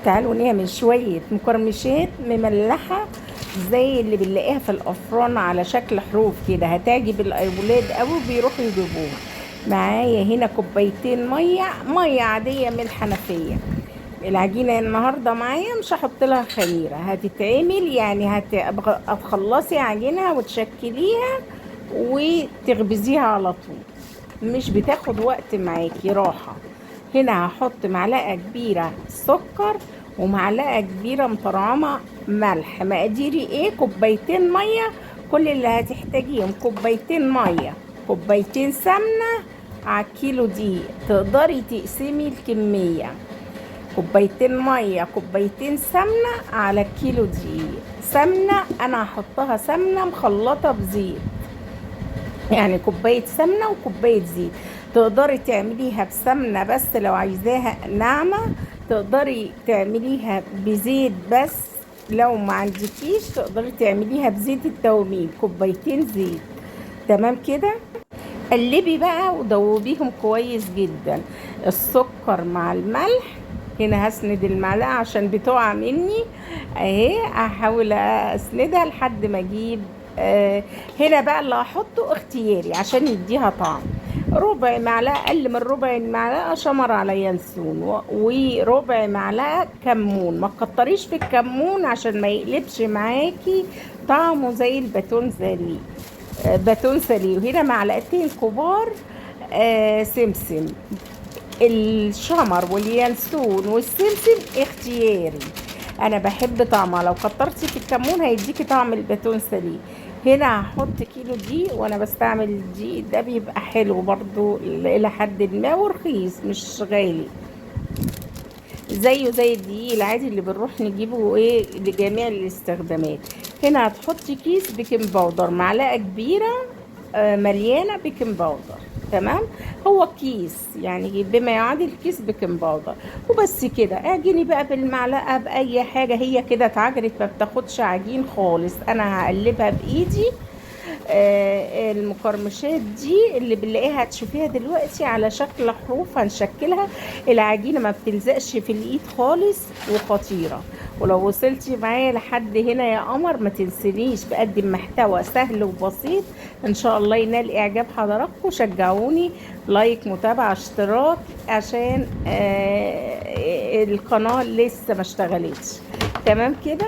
تعالوا نعمل شوية مقرمشات مملحة زي اللي بنلاقيها في الأفران على شكل حروف كده، هتعجب الأولاد أوي بيروحوا يجيبوها. معايا هنا كوبايتين مية عادية من الحنفية. العجينة النهاردة معايا مش هحط لها خميرة، هتتعمل يعني هتخلصي عجينها وتشكليها وتخبزيها على طول، مش بتاخد وقت معاكي، راحة. هنا هحط معلقة كبيرة سكر ومعلقة كبيرة مطرعمة ملح. مقاديري ايه؟ كوبايتين مية، كل اللي هتحتاجيهم كوبايتين مية، كوبايتين سمنة على كيلو دقيق. تقدري تقسمي الكمية، كوبايتين مية كوبايتين سمنة على كيلو دقيق. سمنة انا هحطها سمنة مخلطة بزيت، يعني كوباية سمنة وكوباية زيت. تقدري تعمليها بسمنة بس لو عايزاها ناعمة، تقدري تعمليها بزيت بس لو ما عندكيش تقدري تعمليها بزيت التومين، كوبايتين زيت. تمام كده. قلبي بقى ودوبيهم كويس جدا، السكر مع الملح. هنا هسند المعلقة عشان بتقع مني اهي، هحاول اسندها لحد ما اجيب هنا بقى اللي هحطه اختياري عشان يديها طعم. ربع معلقة، اقل من ربع المعلقة شمر على ينسون، وربع معلقة كمون. ما تكتريش في الكمون عشان ما يقلبش معاكي طعمه زي الباتون زاليه، باتون سليم. هنا معلقتين كبار سمسم. الشمر واليانسون والسمسم اختياري، انا بحب طعمها. لو كترتي في الكمون هيديكي طعم الباتون سليم. هنا هحط كيلو دقيق، وانا بستعمل الدقيق ده بيبقى حلو برضو الى حد ما ورخيص مش غالي، زيه زي الدقيق العادي اللي بنروح نجيبه ايه لجميع الاستخدامات. هنا هتحطي كيس بيكنج باودر، معلقه كبيره مليانه بيكنج باودر. تمام، هو كيس يعني بما يعادل كيس بيكنج باودر وبس كده. اعجني بقى بالمعلقه باي حاجه، هي كده اتعجنت ما بتاخدش عجين خالص. انا هقلبها بايدي. المقرمشات دي اللي بنلاقيها هتشوفيها دلوقتي على شكل حروف هنشكلها. العجينه ما بتلزقش في الايد خالص وخطيره. ولو وصلتي معايا لحد هنا يا قمر ما تنسنيش بقدم محتوى سهل وبسيط ان شاء الله ينال اعجاب حضراتكم. شجعوني لايك، متابعه، اشتراك، عشان القناه لسه ما اشتغلتش. تمام كده.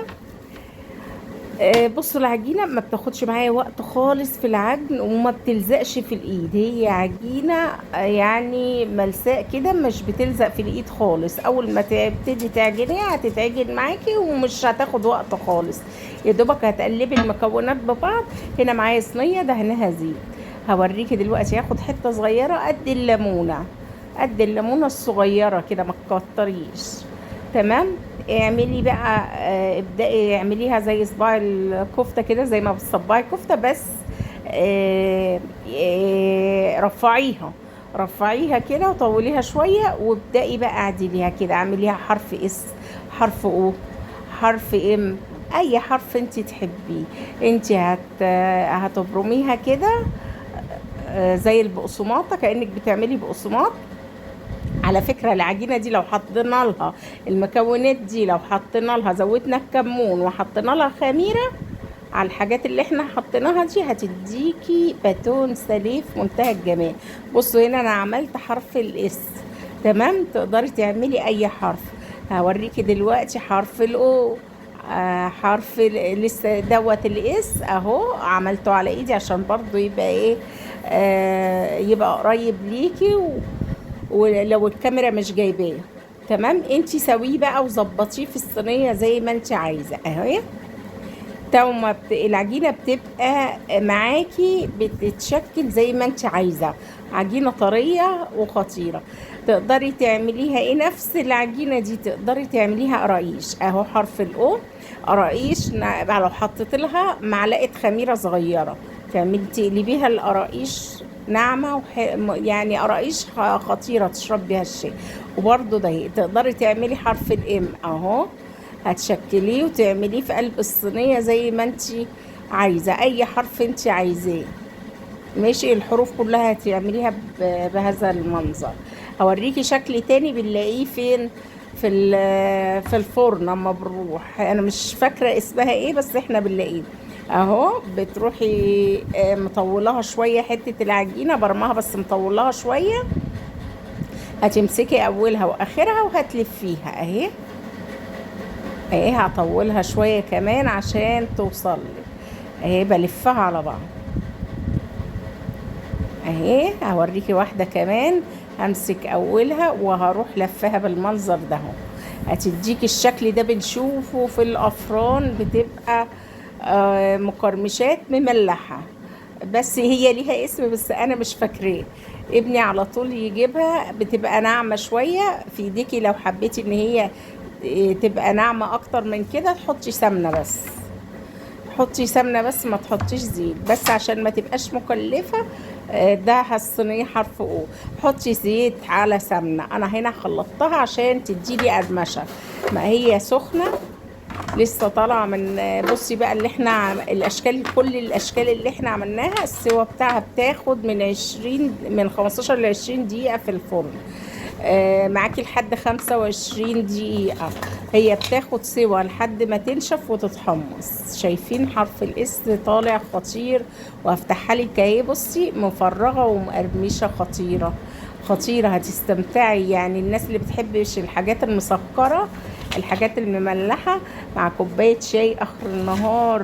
بصوا العجينه ما بتاخدش معايا وقت خالص في العجن وما بتلزقش في الايد. هي عجينه يعني ملساء كده، مش بتلزق في الايد خالص. اول ما تبتدي تعجنيها هتتعجن معاكي ومش هتاخد وقت خالص، يا دوبك هتقلبي المكونات ببعض. هنا معايا صينيه دهنها زيت، هوريكي دلوقتي. هاخد حته صغيره قد الليمونه، قد الليمونه الصغيره كده، ما تكتريش. تمام. اعملي بقى ابدأي اعمليها زي صباع الكفتة كده، زي ما بتصبعي كفتة بس. رفعيها، رفعيها كده وطوليها شوية، وابدأي بقى اعدليها كده. اعمليها حرف اس، حرف او، حرف ام، اي حرف انت تحبيه. انت هتبرميها كده زي البقسماطة، كأنك بتعملي بقسماط. على فكرة العجينة دي لو حطينا لها المكونات دي، لو حطينا لها زودنا الكمون وحطينا لها خميرة على الحاجات اللي احنا حطيناها دي، هتديكي باتون سليف منتهى الجمال. بصوا هنا انا عملت حرف الاس. تمام، تقدري تعملي اي حرف. هوريكي دلوقتي حرف الاو. حرف لسه دوت الاس اهو، عملته على ايدي عشان برضو يبقى ايه يبقى قريب ليكي ولو الكاميرا مش جايباه. تمام، انتي سويه بقى وظبطيه في الصينيه زي ما انتي عايزه اهي. العجينه بتبقى معاكي بتتشكل زي ما انتي عايزه، عجينه طريه وخطيره. تقدري تعمليها ايه نفس العجينه دي، تقدري تعمليها قراقيش اهو. حرف الاو قراقيش، لو حطيت لها معلقه خميره صغيره تعملي تقلبيها القراقيش ناعمة يعني قراقيش خطيرة تشرب بيها الشاي. وبرضو ده تقدري تعملي حرف الام اهو، هتشكليه وتعمليه في قلب الصينية زي ما انتي عايزة، اي حرف انتي عايزاه. ماشي، الحروف كلها هتعمليها بهذا المنظر. هوريكي شكل تاني بنلاقيه فين، في الفرن. اما بنروح، انا مش فاكره اسمها ايه بس احنا بنلاقيه اهو. بتروحي مطولها شويه حته العجينه برمها، بس مطولها شويه. هتمسكي اولها واخرها وهتلفيها اهي. اهي هطولها شويه كمان عشان توصل لك. اهي بلفها على بعض اهي. هوريكي واحده كمان. همسك اولها وهروح لفها بالمنظر ده اهو. هتديكي الشكل ده بنشوفه في الافران، بتبقى مقرمشات مملحه. بس هي ليها اسم بس انا مش فاكراه. ابني على طول يجيبها، بتبقى ناعمه شويه في ايديكي. لو حبيتي ان هي تبقى ناعمه اكتر من كده تحطي سمنه بس. حطي سمنه بس، ما تحطيش زيت، بس عشان ما تبقاش مكلفه. ده الصينيه حرف او. حطي زيت على سمنه. انا هنا خلطتها عشان تديلي قرمشه. ما هي سخنه لسه طالعه من. بصي بقى اللي احنا الاشكال، كل الاشكال اللي احنا عملناها السوا بتاعها بتاخد من 15 ل 20 دقيقه في الفرن. معاكي لحد 25 دقيقة. هي بتاخد سوا لحد ما تنشف وتتحمص. شايفين حرف الاس طالع خطير. وهفتحها لك اهي. بصي مفرغة ومقرمشة، خطيرة خطيرة. هتستمتعي يعني. الناس اللي بتحبش الحاجات المسكرة، الحاجات المملحة، مع كوباية شاي اخر النهار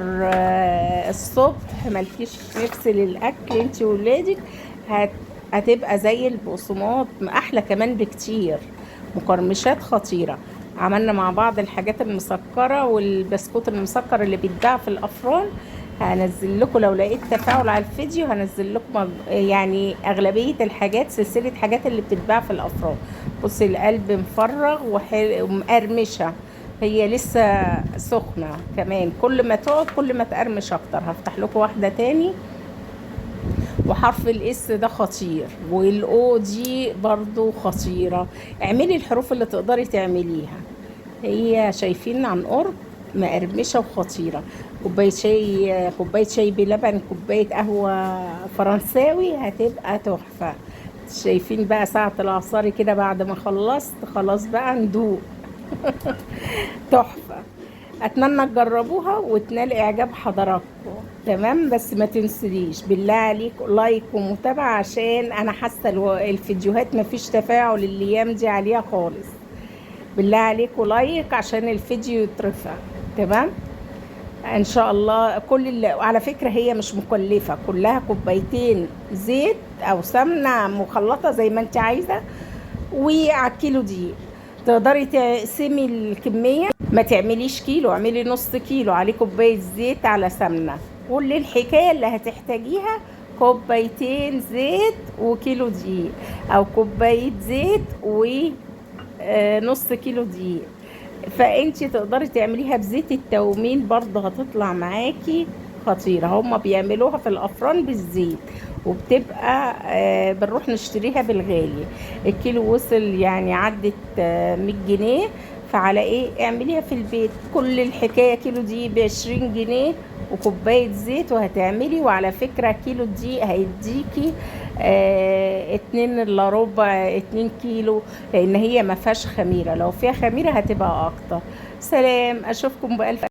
الصبح مالكيش نفس للاكل انت وولادك، هتبقى زي البقسماط، احلى كمان بكتير. مقرمشات خطيرة. عملنا مع بعض الحاجات المسكرة والبسكوت المسكر اللي بيتباع في الافران. هنزل لكم لو لقيت تفاعل على الفيديو، هنزل لكم يعني اغلبية الحاجات، سلسلة حاجات اللي بتتباع في الافران. بصي القلب مفرغ ومقرمشة. هي لسه سخنة كمان، كل ما تقعد كل ما تقرمش اكتر. هفتح لكم واحدة تاني. وحرف الاس ده خطير، والاو دي برضو خطيرة. اعملي الحروف اللي تقدري تعمليها. هي شايفين عن قرب مقرمشة وخطيرة. كوباية شاي بلبن، كوباية قهوة فرنساوي، هتبقى تحفة. شايفين بقى ساعة العصاري كده بعد ما خلصت خلاص بقى ندوق. تحفة. اتمنى تجربوها وتنال اعجاب حضراتكم. تمام، بس ما تنسليش بالله عليك لايك ومتابعة، عشان انا حاسة الفيديوهات ما فيش تفاعل الايام دي عليها خالص. بالله عليكم لايك عشان الفيديو يترفع. تمام ان شاء الله. على فكرة هي مش مكلفة، كلها كوبايتين زيت او سمنة مخلطة زي ما انت عايزة، وعلى الكيلو دقيق. تقدري تقسمي الكمية، ما تعمليش كيلو، اعملي نص كيلو عليه كوباية زيت على سمنة. كل الحكاية اللي هتحتاجيها كوبايتين زيت وكيلو دقيق، او كوباية زيت ونص كيلو دقيق. فانتي تقدري تعمليها بزيت التومين برضه، هتطلع معاكي خطيرة. هما بيعملوها في الافران بالزيت، وبتبقى بنروح نشتريها بالغالي. الكيلو وصل يعني عدت 100 جنيه. فعلى ايه، اعمليها في البيت. كل الحكاية كيلو دي ب20 جنيه وكوباية زيت وهتعملي. وعلى فكرة كيلو دي هيديكي 2 إلا ربع 2 كيلو، لان هي ما فيهاش خميرة. لو فيها خميرة هتبقى اكتر. سلام، اشوفكم بألف